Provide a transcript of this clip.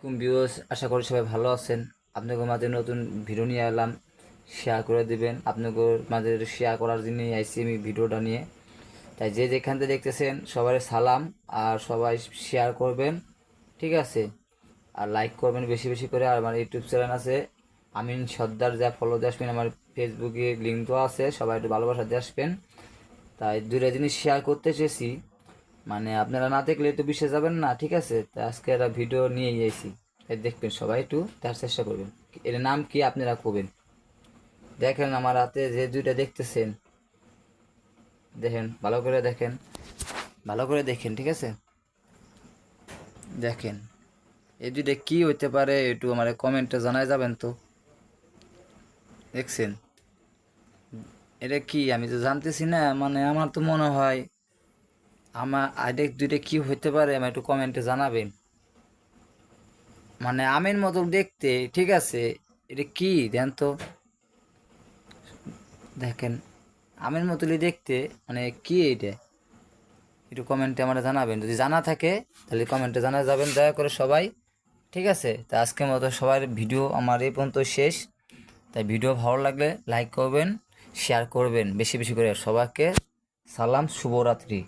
আসসালামাইকুম ভিউয়ার্স, আশা করি সবাই ভালো আছেন। আপনাদের মাঝে নতুন ভিডিও নিয়ে এলাম, শেয়ার করে দিবেন। আপনাদের মাঝে শেয়ার করার জন্যই আইসি আমি ভিডিওটা নিয়ে। তাই যে যেখান থেকে দেখতেছেন সবাই সালাম, আর সবাই শেয়ার করবেন, ঠিক আছে? আর লাইক করবেন বেশি বেশি করে। আর আমার ইউটিউব চ্যানেল আছে আমিন সর্দার, যা ফলো দিয়ে আসবেন। আমার ফেসবুকে লিঙ্ক তো আছে, সবাই একটু ভালোবাসা দিয়ে আসবেন। তাই দুইটা জিনিস শেয়ার করতে এসেছি, মানে আপনারা না দেখলে তো বিশ্বাস যাবেন না, ঠিক আছে? তাই আজকে একটা ভিডিও নিয়ে এসেছি, তাই দেখবেন সবাই, একটু তার চেষ্টা করবেন। এর নাম কি আপনারা কবেন। দেখেন আমার হাতে যে দুইটা দেখতেছেন, দেখেন ভালো করে দেখেন, ভালো করে দেখেন, ঠিক আছে? দেখেন এই দুইটা কি হইতে পারে, একটু আমার কমেন্টে জানাই যাবেন তো। দেখছেন এটা কি, আমি তো জানতেছি না, মানে আমার তো মনে হয় আমার আইডেক দুইটা কি হইতে পারে, আমার একটু কমেন্টে জানাবেন। মানে আমের মতো দেখতে, ঠিক আছে? এটা কি দেন তো, দেখেন আমের মতোই দেখতে, মানে কি এটা, একটু কমেন্টে আমরা জানাবেন। যদি জানা থাকে তাহলে কমেন্টে জানা যাবেন দয়া করে সবাই, ঠিক আছে? তা আজকের মতো সবার ভিডিও আমার এই পর্যন্ত শেষ। তাই ভিডিও ভালো লাগলে লাইক করবেন, শেয়ার করবেন বেশি বেশি করে। সবাইকে সালাম, শুভরাত্রি।